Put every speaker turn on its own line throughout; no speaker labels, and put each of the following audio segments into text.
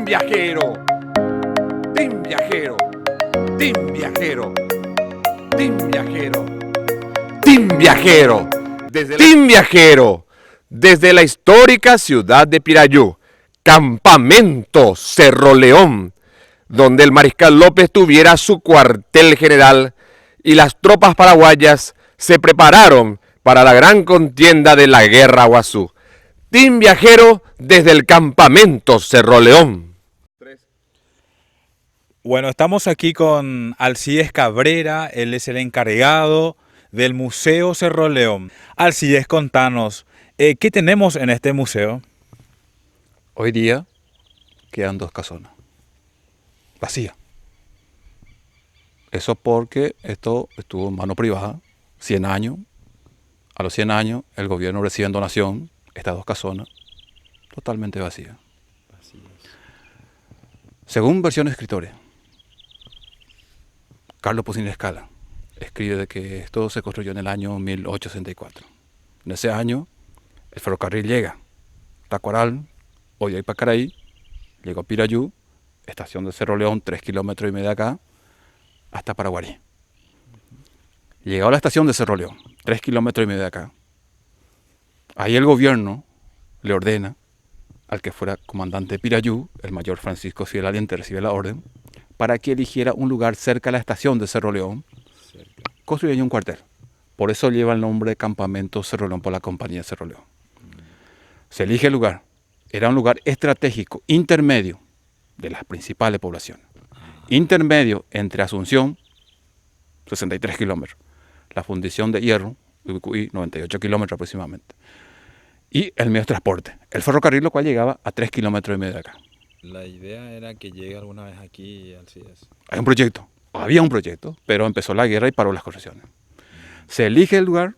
Team Viajero, Team Viajero, Team Viajero, Team Viajero, Team Viajero, Team Viajero, desde la histórica ciudad de Pirayú, Campamento Cerro León, donde el Mariscal López tuviera su cuartel general y las tropas paraguayas se prepararon para la gran contienda de la Guerra Guazú. Team Viajero desde el Campamento Cerro León.
Bueno, estamos aquí con Alcides Cabrera, él es el encargado del Museo Cerro León. Alcides, contanos, ¿qué tenemos en este museo?
Hoy día quedan 2 casonas vacías. Eso porque esto estuvo en mano privada 100 años. A los 100 años el gobierno recibe en donación estas 2 casonas totalmente vacías. Según versiones de escritores, Carlos Poussin Escala escribe de que esto se construyó en el año 1864. En ese año el ferrocarril llega a Tacuaral, hoy hay Pacaraí, llegó a Pirayú, estación de Cerro León, 3,5 kilómetros de acá, hasta Paraguarí. Llegó a la estación de Cerro León, 3,5 kilómetros de acá. Ahí el gobierno le ordena al que fuera comandante de Pirayú, el mayor Francisco Fidel Aliente, recibe la orden, para que eligiera un lugar cerca de la estación de Cerro León, construyendo un cuartel. Por eso lleva el nombre de Campamento Cerro León por la compañía Cerro León. Se elige el lugar. Era un lugar estratégico, intermedio de las principales poblaciones. Intermedio entre Asunción, 63 kilómetros, la fundición de hierro, Ubicuí, 98 kilómetros aproximadamente, y el medio de transporte, el ferrocarril, lo cual llegaba a 3,5 kilómetros de acá.
La idea era que llegue alguna vez aquí, Alcides.
Hay un proyecto, había un proyecto, pero empezó la guerra y paró las construcciones. Se elige el lugar,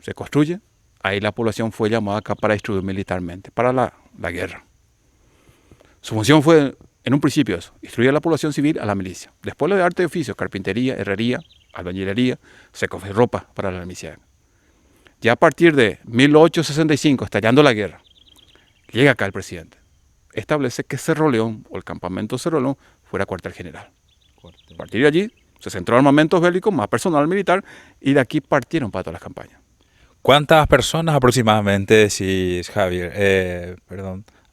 se construye, ahí la población fue llamada acá para instruir militarmente, para la guerra. Su función fue, en un principio eso, instruir a la población civil, a la milicia. Después lo de arte de oficios, carpintería, herrería, albañilería, secos de ropa para la milicia. Ya a partir de 1865, estallando la guerra, llega acá el presidente. Establece que Cerro León, o el campamento Cerro León, fuera cuartel general. A partir de allí, se centró en armamentos bélicos, más personal militar, y de aquí partieron para todas las campañas.
¿Cuántas personas aproximadamente decís, Javier?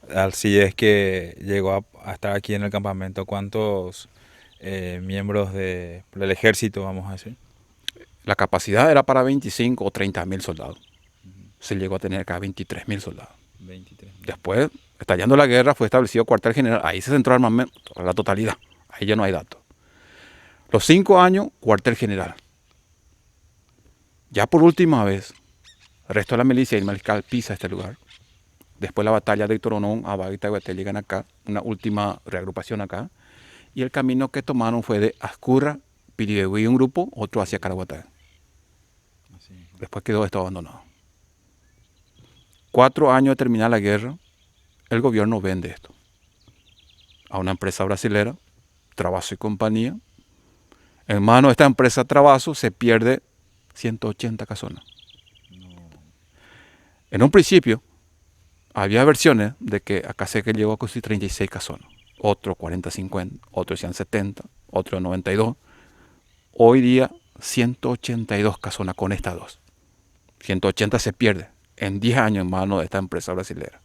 Alcides, que llegó a estar aquí en el campamento? ¿Cuántos miembros del ejército, vamos a decir?
La capacidad era para 25 o 30 mil soldados. Se llegó a tener acá 23.000 soldados.
23.000.
Después, estallando la guerra, fue establecido cuartel general. Ahí se centró el armamento, la totalidad. Ahí ya no hay datos. Los 5 años, cuartel general. Ya por última vez, el resto de la milicia y el mariscal pisa este lugar. Después la batalla de Toronón, Abaguita y Guaté llegan acá, una última reagrupación acá. Y el camino que tomaron fue de Ascurra, Pirigüí un grupo, otro hacia Caraguatá. Después quedó esto abandonado. 4 años de terminar la guerra, el gobierno vende esto a una empresa brasilera, Travaso y compañía. En manos de esta empresa Travaso se pierde 180 casonas. En un principio había versiones de que acá se llegó a construir 36 casonas, otros 40, 50, otros decían 70, otros 92. Hoy día 182 casonas con estas 2. 180 se pierde en 10 años en manos de esta empresa brasilera.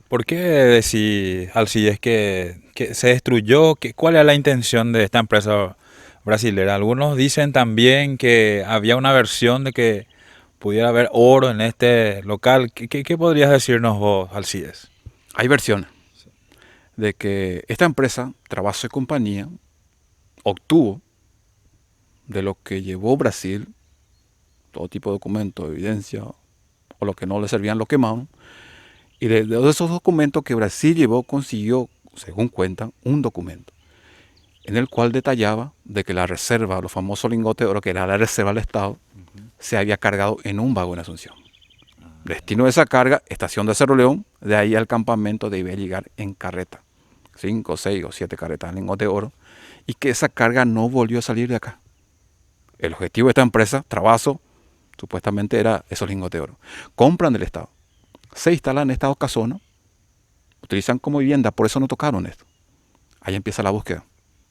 ¿Por qué decís, Alcides, que se destruyó? ¿Cuál era la intención de esta empresa brasilera? Algunos dicen también que había una versión de que pudiera haber oro en este local. ¿Qué podrías decirnos vos, Alcides?
Hay versiones de que esta empresa, Travaso y compañía, obtuvo de lo que llevó Brasil, todo tipo de documentos, evidencia, o lo que no le servían lo quemaron, y de esos documentos que Brasil llevó, consiguió, según cuentan, un documento en el cual detallaba de que la reserva, los famosos lingotes de oro, que era la reserva del Estado, se había cargado en un vagón en Asunción. Destino de esa carga, estación de Cerro León, de ahí al campamento debía llegar en carreta, 5, 6 o 7 carretas de lingotes de oro, y que esa carga no volvió a salir de acá. El objetivo de esta empresa, Travaso, supuestamente era esos lingotes de oro. Compran del Estado, se instalan en estas 2 casonas, utilizan como vivienda, por eso no tocaron esto. Ahí empieza la búsqueda,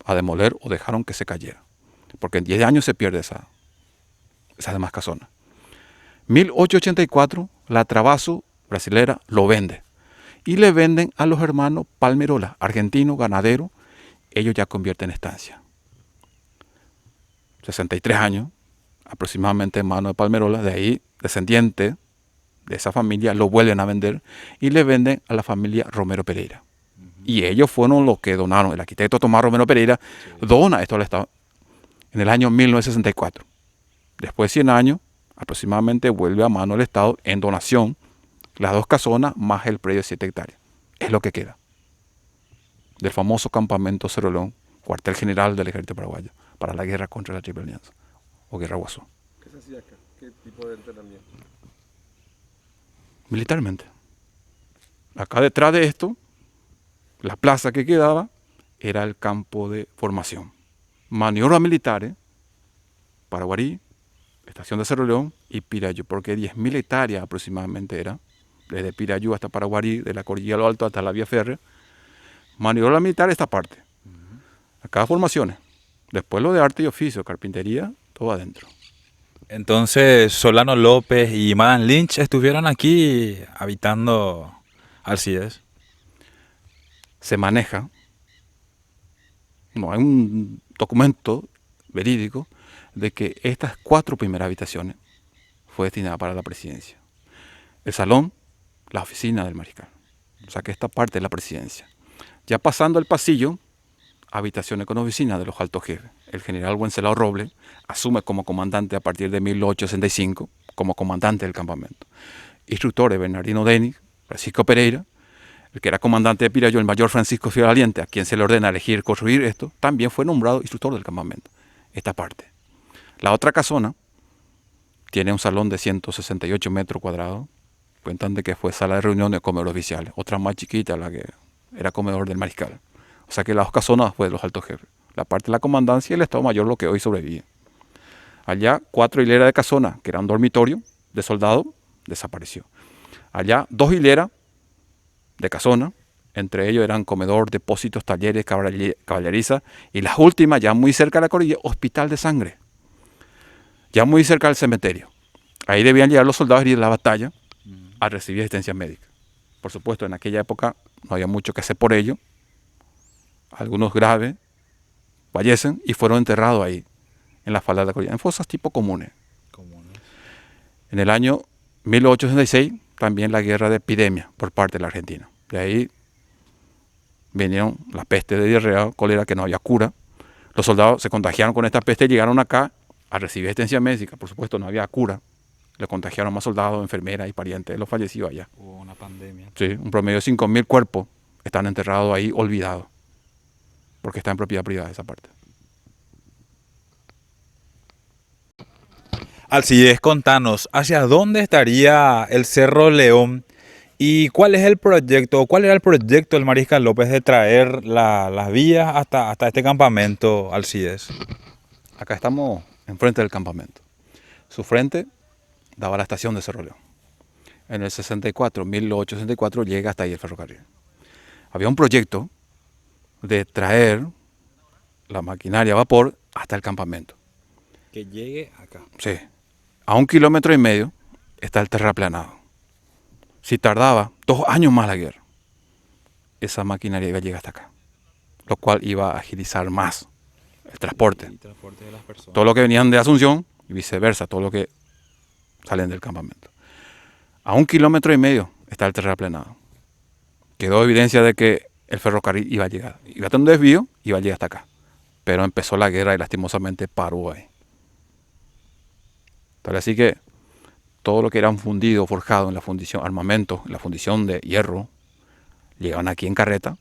a demoler o dejaron que se cayera. Porque en 10 años se pierde esa demás casona. 1884, la Travaso brasilera lo vende. Y le venden a los hermanos Palmerola, argentino, ganadero. Ellos ya convierten en estancia. 63 años, aproximadamente en manos de Palmerola. De ahí, descendiente de esa familia, lo vuelven a vender y le venden a la familia Romero Pereira. Y ellos fueron los que donaron. El arquitecto Tomás Romero Pereira dona esto al Estado en el año 1964. Después de 100 años, aproximadamente vuelve a mano del Estado en donación las 2 casonas más el predio de 7 hectáreas. Es lo que queda del famoso campamento Cerro León, cuartel general del ejército paraguayo, para la guerra contra la Triple Alianza, o Guerra Guazú.
¿Qué se hacía acá? ¿Qué tipo de entrenamiento?
Militarmente. Acá detrás de esto, la plaza que quedaba era el campo de formación. Maniobras militares, Paraguarí, estación de Cerro León y Pirayú, porque 10.000 hectáreas aproximadamente era, desde Pirayú hasta Paraguarí, de la Cordillera de lo Alto hasta la vía férrea. Maniobra militar esta parte. Acá formaciones. Después lo de arte y oficio, carpintería, todo adentro.
Entonces, Solano López y Madame Lynch estuvieron aquí habitando Alcides.
Se maneja, no hay un documento verídico de que estas 4 primeras habitaciones fue destinada para la presidencia. El salón, la oficina del mariscal. O sea que esta parte es la presidencia. Ya pasando el pasillo, habitaciones con oficina de los altos jefes. El general Wenceslao Robles asume como comandante a partir de 1865, como comandante del campamento. Instructores Bernardino Denis, Francisco Pereira, el que era comandante de Pirayú, el mayor Francisco Fioraliente, a quien se le ordena elegir construir esto, también fue nombrado instructor del campamento. Esta parte. La otra casona tiene un salón de 168 metros cuadrados. Cuentan de que fue sala de reuniones de comedor oficiales. Otra más chiquita, la que era comedor del mariscal. O sea que las 2 casonas fue de los altos jefes. La parte de la comandancia y el Estado Mayor, lo que hoy sobrevive. Allá 4 hileras de casonas, que eran dormitorio de soldado, desapareció. Allá 2 hileras de casona, entre ellos eran comedor, depósitos, talleres, caballeriza, y las últimas, ya muy cerca de la cordillera, hospital de sangre. Ya muy cerca del cementerio. Ahí debían llegar los soldados heridos de la batalla a recibir asistencia médica. Por supuesto, en aquella época no había mucho que hacer por ello. Algunos graves fallecen y fueron enterrados ahí, en la falda de la cordillera, en fosas tipo comunes. En el año 1866, también la guerra de epidemia por parte de la Argentina. De ahí vinieron la peste de diarrea, cólera, que no había cura. Los soldados se contagiaron con esta peste y llegaron acá a recibir asistencia médica. Por supuesto, no había cura. Le contagiaron más soldados, enfermeras y parientes de los fallecidos allá.
Hubo una pandemia.
Sí, un promedio de 5.000 cuerpos están enterrados ahí, olvidados, porque está en propiedad privada esa parte.
Alcides, contanos, ¿hacia dónde estaría el Cerro León? ¿Y cuál es el proyecto, cuál era el proyecto del Mariscal López de traer las vías hasta este campamento, Alcides?
Acá estamos enfrente del campamento. Su frente daba a la estación de Cerro León. En el 64, 1864, llega hasta ahí el ferrocarril. Había un proyecto de traer la maquinaria a vapor hasta el campamento.
Que llegue acá.
Sí. A 1,5 kilómetros está el terraplanado. Si tardaba 2 años más la guerra, esa maquinaria iba a llegar hasta acá, lo cual iba a agilizar más el transporte.
El transporte de las personas.
Todo lo que venían de Asunción y viceversa, todo lo que salen del campamento. A 1,5 kilómetros está el terraplanado. Quedó evidencia de que el ferrocarril iba a llegar. Iba a tener un desvío y iba a llegar hasta acá. Pero empezó la guerra y lastimosamente paró ahí. Tal así que todo lo que era un fundido, forjado en la fundición, armamento, en la fundición de hierro, llegaban aquí en carreta.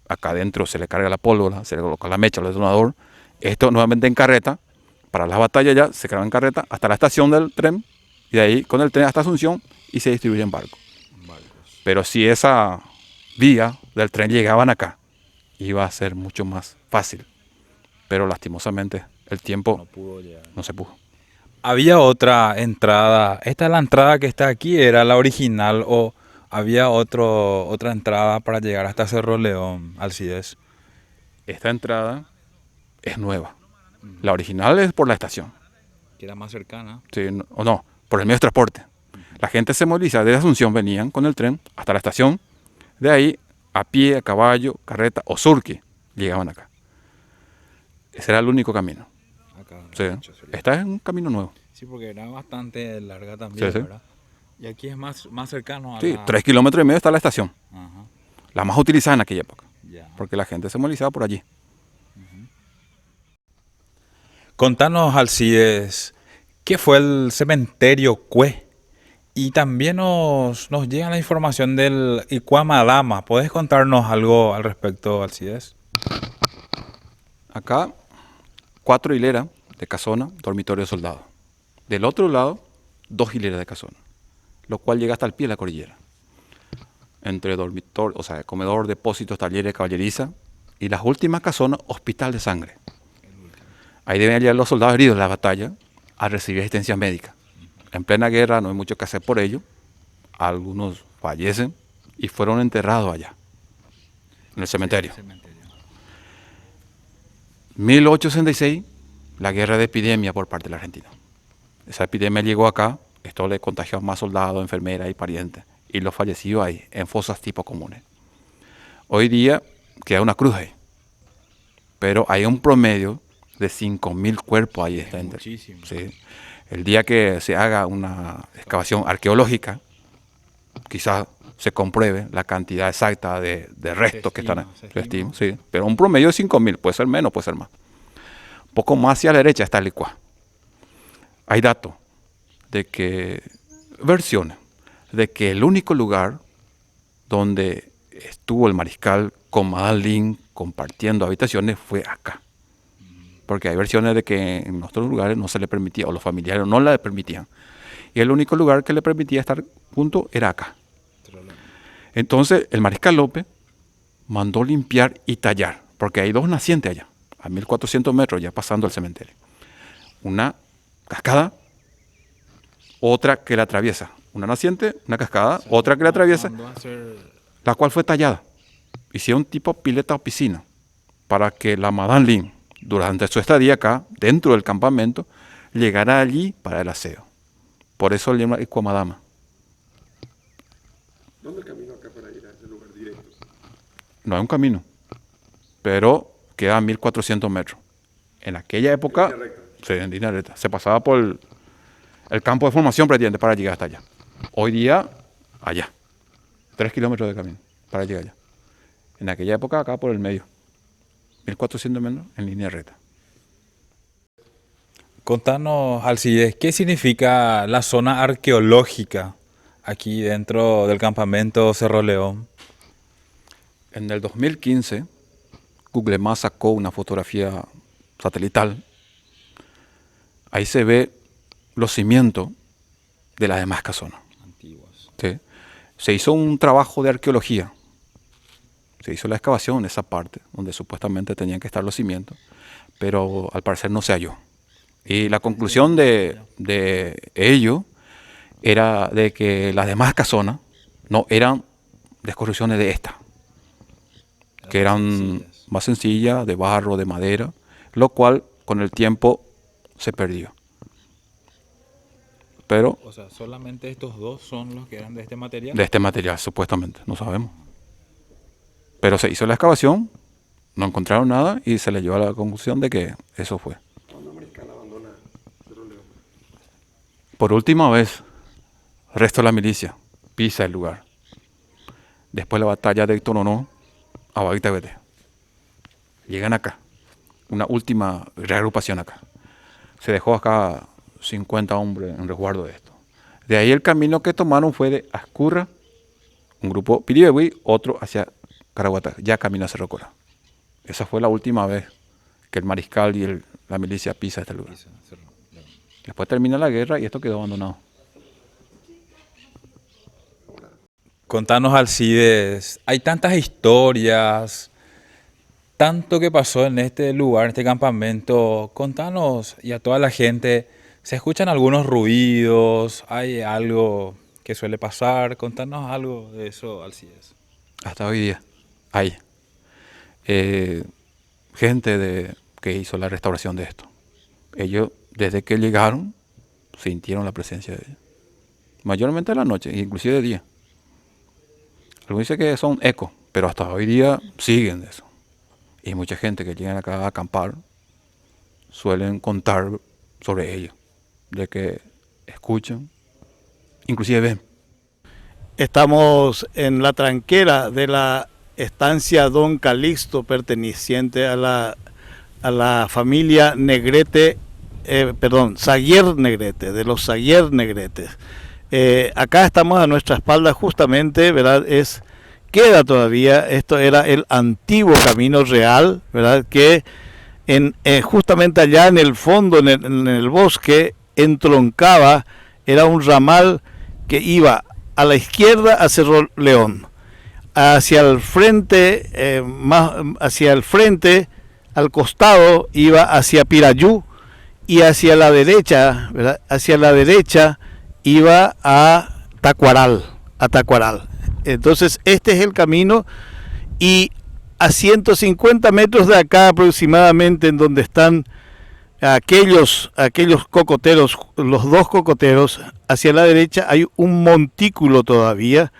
Acá adentro se le carga la pólvora, se le coloca la mecha, el detonador. Esto nuevamente en carreta. Para las batallas ya se carga en carreta hasta la estación del tren. Y de ahí con el tren hasta Asunción y se distribuye en barcos. Pero si esa vía del tren llegaban acá, iba a ser mucho más fácil. Pero lastimosamente el tiempo no se pudo.
Había otra entrada. Esta es la entrada que está aquí, era la original, o había otra entrada para llegar hasta Cerro León, Alcides.
Esta entrada es nueva. La original es por la estación.
Que era más cercana.
Sí, o no, por el medio de transporte. La gente se moviliza desde Asunción, venían con el tren hasta la estación. De ahí, a pie, a caballo, carreta o surque, llegaban acá. Ese era el único camino.
Acá,
Sí.
sería.
Esta es un camino nuevo.
Sí, porque era bastante larga también,
Sí, sí.
¿verdad? Y aquí es más cercano a
Sí,
la...
3,5 kilómetros está la estación.
Ajá,
La más utilizada en aquella época.
ya.
Porque la gente se movilizaba por allí.
Contanos, Alcides, ¿qué fue el cementerio Cue? Y también nos llega la información del Icuamadama. ¿Puedes contarnos algo al respecto, Alcides?
Acá, 4 hileras de casona, dormitorio de soldados. Del otro lado, 2 hileras de casona, lo cual llega hasta el pie de la cordillera. Entre dormitorio, o sea, comedor, depósitos, talleres, caballeriza y las últimas casonas, hospital de sangre. Ahí deben llegar los soldados heridos de la batalla a recibir asistencia médica. En plena guerra no hay mucho que hacer por ello. Algunos fallecen y fueron enterrados allá, en el cementerio. 1866, la guerra de epidemia por parte de la Argentina. Esa epidemia llegó acá, esto le contagió a más soldados, enfermeras y parientes, y los fallecidos ahí, en fosas tipo comunes. Hoy día queda una cruz ahí, pero hay un promedio de 5.000 cuerpos ahí. Está
muchísimo.
Sí. El día que se haga una excavación arqueológica, quizás se compruebe la cantidad exacta de restos que están ahí. Se estima, sí. Pero un promedio de 5.000, puede ser menos, puede ser más. Un poco más hacia la derecha está el Icua. Hay datos de que, versiones, de que el único lugar donde estuvo el mariscal con Madame Lin compartiendo habitaciones fue acá. Porque hay versiones de que en otros lugares no se le permitía, o los familiares no le permitían. Y el único lugar que le permitía estar junto era acá. Entonces el mariscal López mandó limpiar y tallar, porque hay 2 nacientes allá, a 1.400 metros ya pasando el cementerio. Una cascada, otra que la atraviesa. Una naciente, una cascada, o sea, otra que la atraviesa, la cual fue tallada. Hicieron tipo pileta o piscina, para que la Madame Lin, durante su estadía acá, dentro del campamento, llegara allí para el aseo. Por eso le llaman Icuamadama.
¿Dónde el camino acá para ir a ese lugar directo?
No hay un camino, pero queda a 1.400 metros. En aquella época,
en línea recta.
Sí, en línea recta, se pasaba por el campo de formación prácticamente para llegar hasta allá. Hoy día, allá. 3 kilómetros de camino para llegar allá. En aquella época, acá por el medio. 1.400 metros en línea recta.
Contanos, Alcides, ¿qué significa la zona arqueológica aquí dentro del campamento Cerro León?
En el 2015, Google Maps sacó una fotografía satelital. Ahí se ve los cimientos de las demás casonas.
Antiguas.
¿Sí? Se hizo un trabajo de arqueología. Se hizo la excavación en esa parte donde supuestamente tenían que estar los cimientos, pero al parecer no se halló. Y la conclusión de ello era de que las demás casonas no eran desconstrucciones de esta, que eran más sencillas, de barro, de madera, lo cual con el tiempo se perdió. Pero
O sea, solamente estos dos son los que eran de este material.
de este material, supuestamente, no sabemos. Pero se hizo la excavación, no encontraron nada y se le llevó a la conclusión de que eso fue.
¿Cuándo Mariscal abandona Cerro León?
Por última vez, el resto de la milicia pisa el lugar. Después de la batalla de Toronó, a Baguitebete. Llegan acá, una última reagrupación acá. Se dejó acá 50 hombres en resguardo de esto. De ahí el camino que tomaron fue de Ascurra, un grupo Piribebuy, otro hacia Caraguatá, ya camino a Cerro Cora. Esa fue la última vez que el mariscal y la milicia pisa este lugar. Después termina la guerra y esto quedó abandonado.
Contanos, Alcides, hay tantas historias, tanto que pasó en este lugar, en este campamento. Contanos y a toda la gente, ¿se escuchan algunos ruidos? ¿Hay algo qué suele pasar. Contanos algo de eso, Alcides.
Hasta hoy día hay gente que hizo la restauración de esto. Ellos, desde que llegaron, sintieron la presencia de ellos. Mayormente de la noche, inclusive de día. Algunos dicen que son ecos, pero hasta hoy día siguen de eso. Y mucha gente que llega acá a acampar suelen contar sobre ello, de que escuchan, inclusive ven.
Estamos en la tranquera de la estancia Don Calixto, perteneciente a la familia Negrete, Saguier Negrete, de los Saguier Negretes. Acá estamos a nuestra espalda justamente, ¿verdad? Queda todavía, esto era el antiguo camino real, ¿verdad? Que justamente allá en el fondo, en el bosque, entroncaba, era un ramal que iba a la izquierda a Cerro León, hacia el frente, al costado iba hacia Pirayú, y hacia la derecha, ¿verdad? Hacia la derecha iba a Tacuaral. Entonces este es el camino, y a 150 metros de acá aproximadamente, en donde están aquellos cocoteros, los dos cocoteros, hacia la derecha hay un montículo todavía,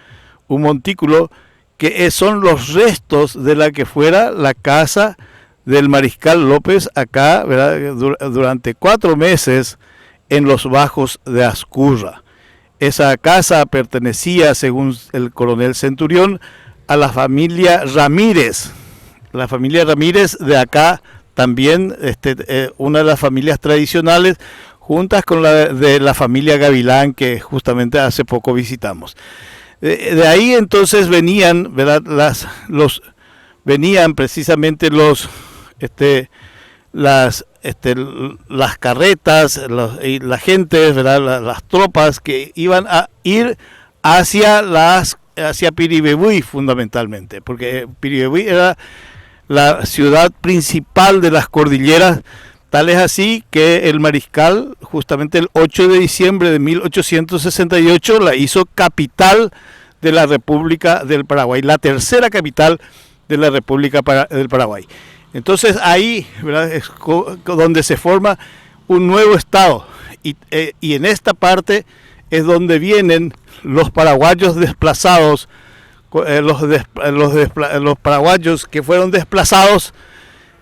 un montículo que son los restos de la que fuera la casa del Mariscal López acá, ¿verdad? Durante 4 meses en los bajos de Ascurra. Esa casa pertenecía, según el coronel Centurión, a la familia Ramírez. La familia Ramírez de acá también, una de las familias tradicionales, juntas con la de la familia Gavilán, que justamente hace poco visitamos. De ahí entonces venían, ¿verdad? Venían precisamente las carretas y la gente, ¿verdad? Las tropas que iban a ir hacia Piribebuy fundamentalmente, porque Piribebuy era la ciudad principal de las cordilleras. Tal es así que el Mariscal, justamente el 8 de diciembre de 1868, la hizo capital de la República del Paraguay, la tercera capital de la República del Paraguay. Entonces ahí, ¿verdad?, es donde se forma un nuevo estado, y en esta parte es donde vienen los paraguayos desplazados, los paraguayos que fueron desplazados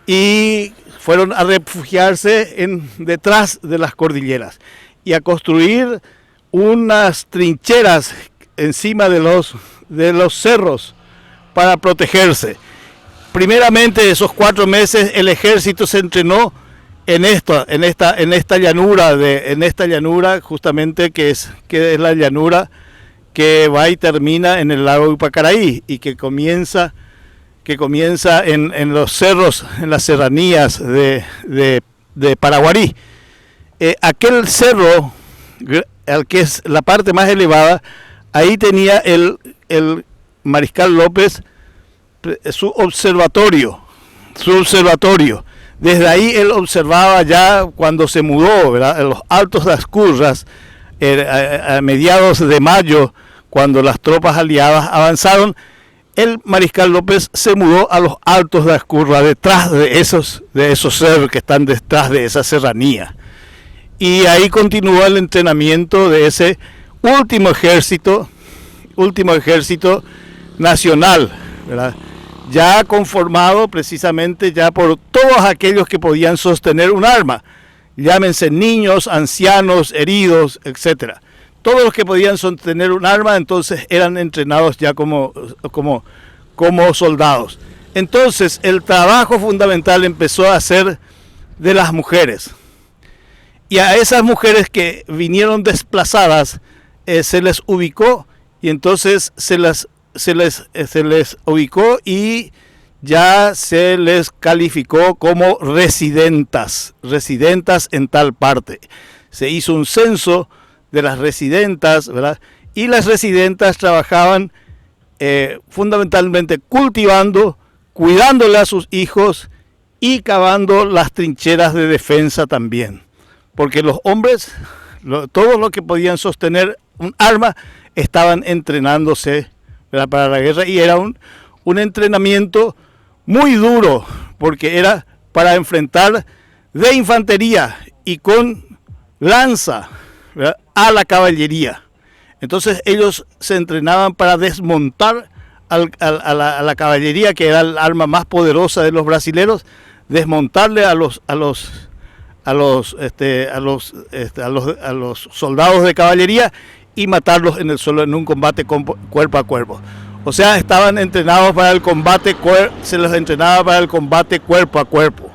y fueron a refugiarse detrás de las cordilleras y a construir unas trincheras encima de los cerros para protegerse. Primeramente, esos 4 meses el ejército se entrenó en esta llanura justamente que es la llanura que va y termina en el lago Ipacaraí, y que comienza en los cerros, en las serranías de Paraguarí. Aquel cerro, al que es la parte más elevada, ahí tenía el Mariscal López su observatorio. Desde ahí él observaba ya cuando se mudó, ¿verdad?, en los Altos de Ascurras, a mediados de mayo, cuando las tropas aliadas avanzaron, el Mariscal López se mudó a los Altos de Ascurra, detrás de esos cerros que están detrás de esa serranía. Y ahí continuó el entrenamiento de ese último ejército nacional, ¿verdad?, ya conformado precisamente ya por todos aquellos que podían sostener un arma, llámense niños, ancianos, heridos, etcétera. Todos los que podían sostener un arma entonces eran entrenados ya como soldados. Entonces el trabajo fundamental empezó a ser de las mujeres. Y a esas mujeres que vinieron desplazadas se les ubicó, y entonces se les ubicó y ya se les calificó como residentas en tal parte. Se hizo un censo de las residentas, ¿verdad? Y las residentas trabajaban fundamentalmente cultivando, cuidándole a sus hijos y cavando las trincheras de defensa también. Porque los hombres, todos los que podían sostener un arma, estaban entrenándose, ¿verdad?, para la guerra, y era un entrenamiento muy duro, porque era para enfrentar de infantería y con lanza, ¿verdad?, a la caballería. Entonces ellos se entrenaban para desmontar a la caballería, que era el arma más poderosa de los brasileros, desmontarle a los soldados de caballería y matarlos en el suelo en un combate cuerpo a cuerpo. O sea, estaban entrenados para el combate, se los entrenaba para el combate cuerpo a cuerpo.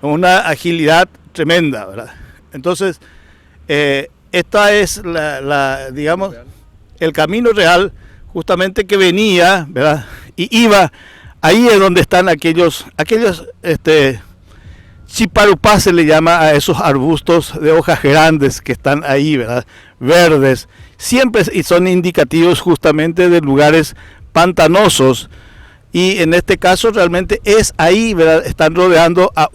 Una agilidad tremenda, ¿verdad? Entonces, esta es digamos, el camino real, justamente, que venía, ¿verdad?, y iba. Ahí es donde están aquellos chiparupá, se le llama a esos arbustos de hojas grandes que están ahí, ¿verdad?, verdes, siempre, y son indicativos justamente de lugares pantanosos, y en este caso realmente es ahí, ¿verdad?, están rodeando a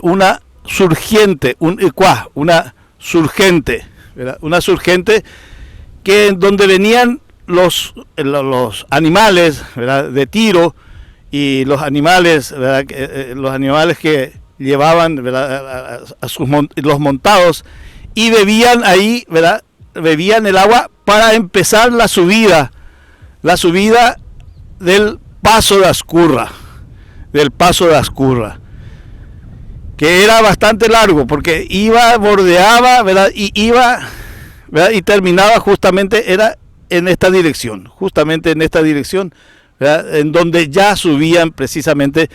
una surgiente, una surgente, ¿verdad?, una surgente que donde venían los animales, ¿verdad?, de tiro, y los animales, ¿verdad?, los animales que llevaban, ¿verdad?, los montados, y bebían ahí, ¿verdad?, bebían el agua para empezar la subida del Paso de Ascurra, que era bastante largo, porque bordeaba, ¿verdad?, y iba, ¿verdad?, y terminaba justamente, era en esta dirección, ¿verdad?, en donde ya subían precisamente,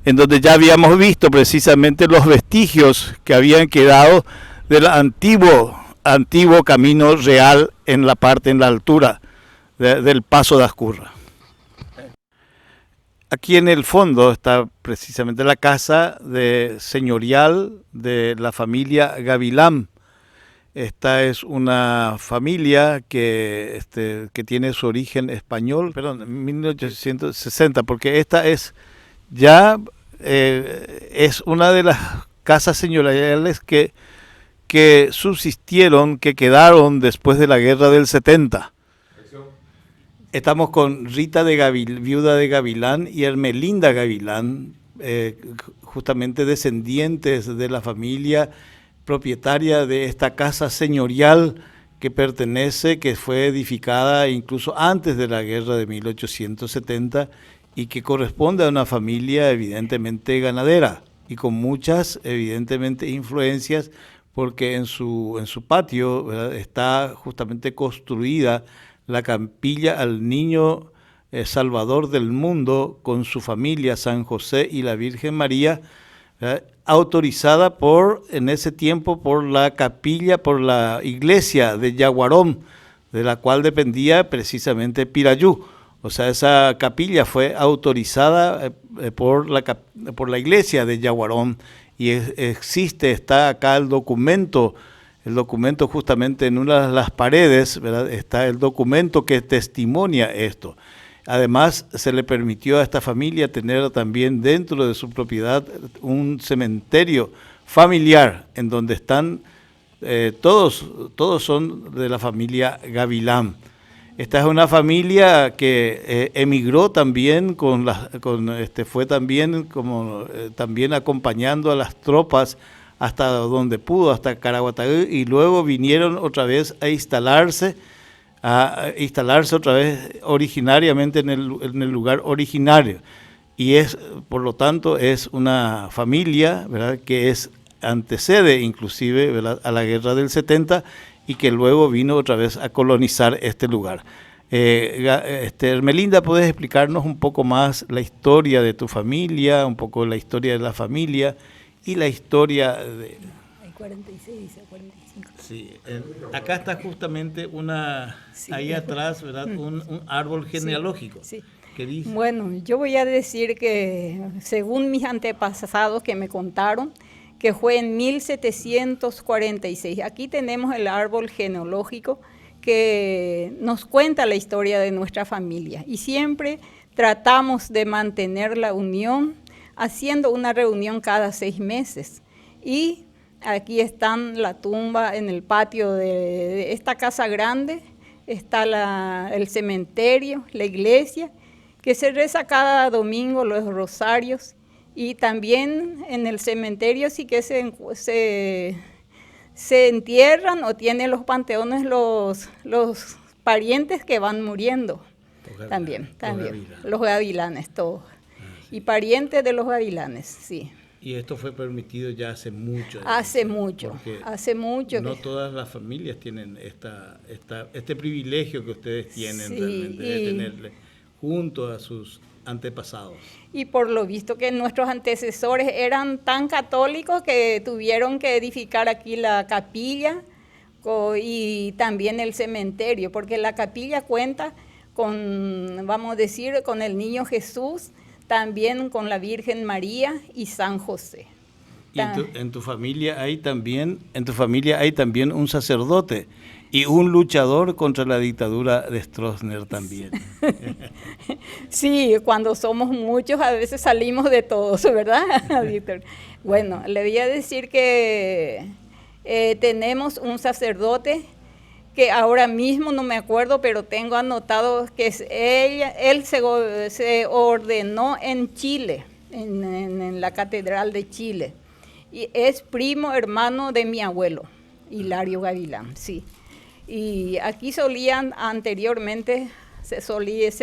en donde ya habíamos visto precisamente los vestigios que habían quedado del antiguo camino real en la altura del Paso de Ascurra. Aquí en el fondo está precisamente la casa señorial de la familia Gavilán. Esta es una familia que tiene su origen español, en 1860, porque esta es una de las casas señoriales que subsistieron, que quedaron después de la guerra del 70. Estamos con Rita viuda de Gavilán, y Ermelinda Gavilán, justamente descendientes de la familia propietaria de esta casa señorial que fue edificada incluso antes de la guerra de 1870, y que corresponde a una familia evidentemente ganadera y con muchas evidentemente influencias, porque en su patio, ¿verdad?, está justamente construida la capilla al Niño Salvador del Mundo, con su familia, San José y la Virgen María, ¿verdad?, autorizada en ese tiempo por la iglesia de Yaguarón, de la cual dependía precisamente Pirayú. O sea, esa capilla fue autorizada por la iglesia de Yaguarón, y está acá el documento justamente en una de las paredes, ¿verdad?, está el documento que testimonia esto. Además, se le permitió a esta familia tener también dentro de su propiedad un cementerio familiar, en donde están todos son de la familia Gavilán. Esta es una familia que emigró también fue también acompañando a las tropas hasta donde pudo, hasta Caraguatagüí, y luego vinieron otra vez a instalarse otra vez originariamente en el lugar originario. Y por lo tanto, es una familia, ¿verdad?, que antecede inclusive, ¿verdad?, a la guerra del 70, y que luego vino otra vez a colonizar este lugar. Ermelinda, ¿puedes explicarnos un poco más la historia de tu familia, un poco la historia de la familia y la historia de...
Hay 46 o 45.
Sí, acá está justamente ahí atrás, ¿verdad?, un árbol genealógico.
Sí.
¿Qué dice?
Bueno, yo voy a decir que según mis antepasados que me contaron, que fue en 1746. Aquí tenemos el árbol genealógico que nos cuenta la historia de nuestra familia, y siempre tratamos de mantener la unión haciendo una reunión cada 6 meses. Y aquí está la tumba en el patio de esta casa grande, está el cementerio, la iglesia, que se reza cada domingo los rosarios, y también en el cementerio sí que se entierran o tienen los panteones los parientes que van muriendo. También, los gavilanes, todos. Y parientes de los gavilanes, sí.
Y esto fue permitido ya hace mucho.
Hace mucho.
No todas las familias tienen este privilegio que ustedes tienen,
sí,
realmente, de tenerle junto a sus antepasados.
Y por lo visto que nuestros antecesores eran tan católicos que tuvieron que edificar aquí la capilla y también el cementerio, porque la capilla cuenta con, vamos a decir, con el niño Jesús, también con la Virgen María y San José.
Y en tu familia hay también un sacerdote y un luchador contra la dictadura de Stroessner también.
Sí, cuando somos muchos a veces salimos de todos, ¿verdad, Víctor? Bueno, le voy a decir que tenemos un sacerdote que ahora mismo no me acuerdo, pero tengo anotado que él se ordenó en Chile, en la Catedral de Chile, y es primo hermano de mi abuelo, Hilario Gavilán, sí. Y aquí anteriormente se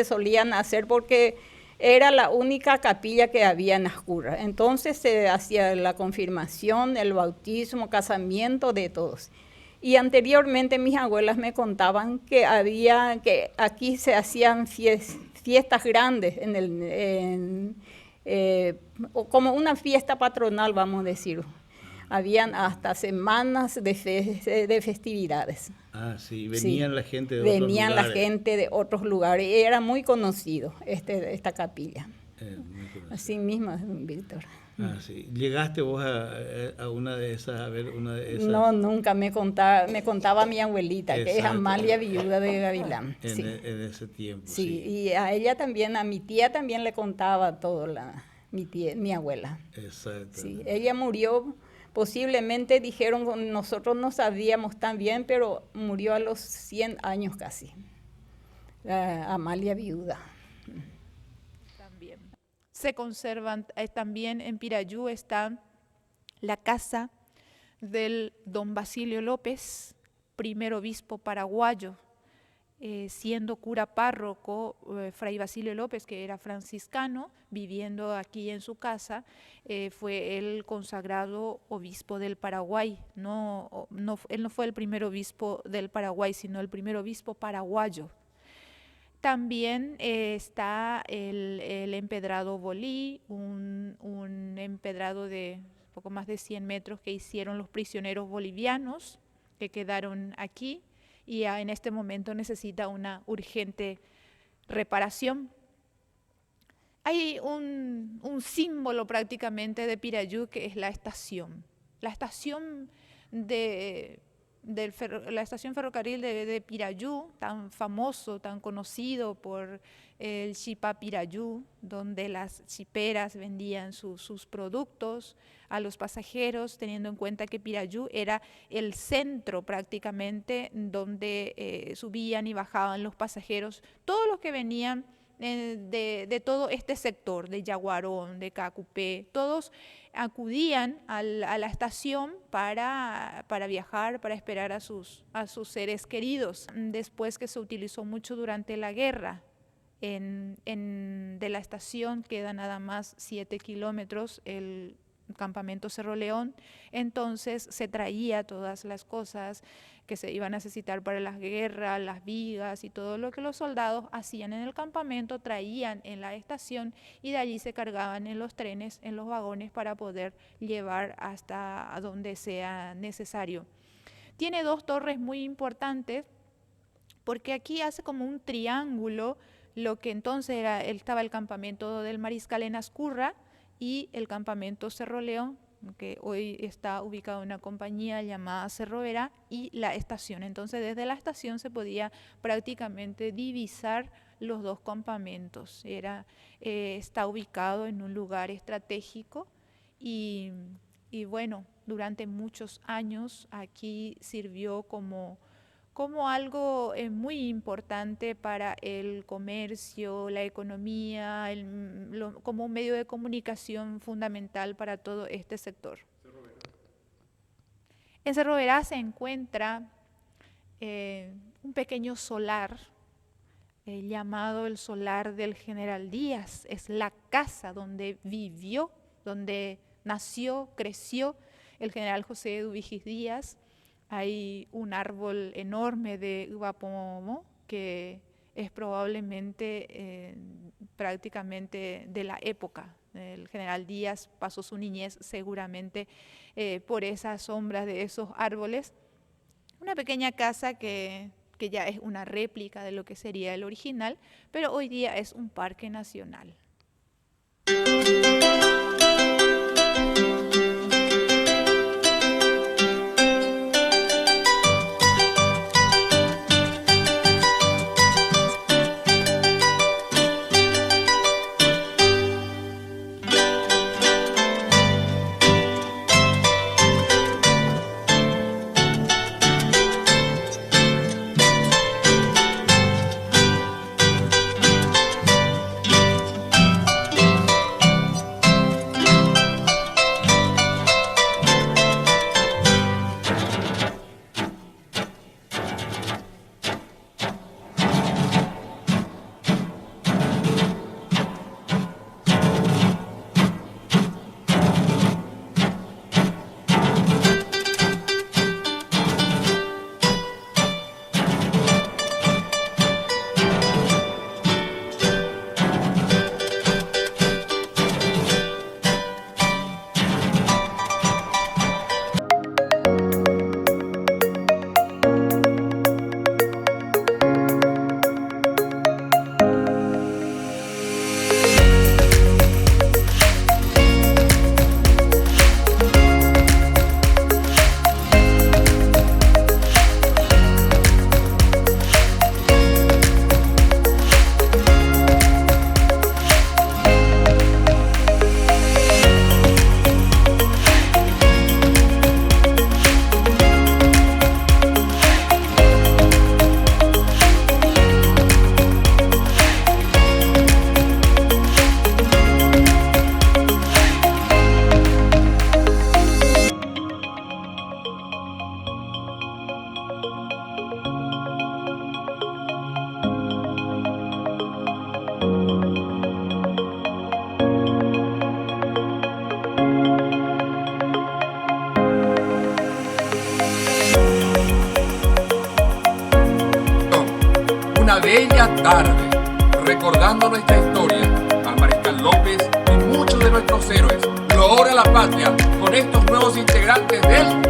solían hacer porque era la única capilla que había en Ascurra. Entonces se hacía la confirmación, el bautismo, casamiento de todos. Y anteriormente mis abuelas me contaban que aquí se hacían fiestas grandes, como una fiesta patronal, vamos a decir. Habían hasta semanas de festividades.
Ah, sí, venían sí, la gente de
otros lugares.
Venían
la gente de otros lugares. Era muy conocido esta capilla.
Muy conocido.
Así mismo, Víctor.
Ah, sí. ¿Llegaste vos a una de esas, a ver una de esas?
No, nunca. Me contaba mi abuelita,
exacto,
que es Amalia, viuda de Gavilán.
En,
sí.
En ese tiempo,
sí.
Sí,
y a ella también, a mi tía también le contaba todo, mi abuela.
Exacto.
Sí, ella murió, posiblemente dijeron, nosotros no sabíamos tan bien, pero murió a los 100 años casi. Amalia viuda.
Se conservan, también en Pirayú está la casa del don Basilio López, primer obispo paraguayo, siendo cura párroco, Fray Basilio López, que era franciscano, viviendo aquí en su casa, fue el consagrado obispo del Paraguay. Él no fue el primer obispo del Paraguay, sino el primer obispo paraguayo. También está el empedrado Bolí, un empedrado de poco más de 100 metros que hicieron los prisioneros bolivianos que quedaron aquí y en este momento necesita una urgente reparación. Hay un símbolo prácticamente de Pirayú que es la estación. La estación la estación ferrocarril de Pirayú, tan famoso, tan conocido por el Chipá Pirayú, donde las chiperas vendían sus productos a los pasajeros, teniendo en cuenta que Pirayú era el centro prácticamente donde subían y bajaban los pasajeros, todos los que venían de todo este sector, de Yaguarón, de Cacupé, todos acudían a la estación para viajar, para esperar a sus seres queridos. Después que se utilizó mucho durante la guerra, de la estación queda nada más 7 kilómetros el campamento Cerro León, entonces se traía todas las cosas que se iban a necesitar para las guerras, las vigas y todo lo que los soldados hacían en el campamento, traían en la estación y de allí se cargaban en los trenes, en los vagones para poder llevar hasta donde sea necesario. Tiene 2 torres muy importantes porque aquí hace como un triángulo lo que entonces estaba el campamento del Mariscal en Ascurra y el campamento Cerro León, que hoy está ubicado en una compañía llamada Cerro Verá, y la estación. Entonces desde la estación se podía prácticamente divisar los 2 campamentos. Está ubicado en un lugar estratégico y bueno, durante muchos años aquí sirvió como como algo muy importante para el comercio, la economía, como un medio de comunicación fundamental para todo este sector. En Cerro Verá se encuentra un pequeño solar llamado el Solar del General Díaz. Es la casa donde vivió, donde nació, creció el general José Eduvigis Díaz. Hay un árbol enorme de uva pomomo que es probablemente prácticamente de la época. El general Díaz pasó su niñez seguramente por esas sombras de esos árboles. Una pequeña casa que ya es una réplica de lo que sería el original, pero hoy día es un parque nacional.
Una bella tarde, recordando nuestra historia, al Mariscal López y muchos de nuestros héroes. Gloria a la patria con estos nuevos integrantes del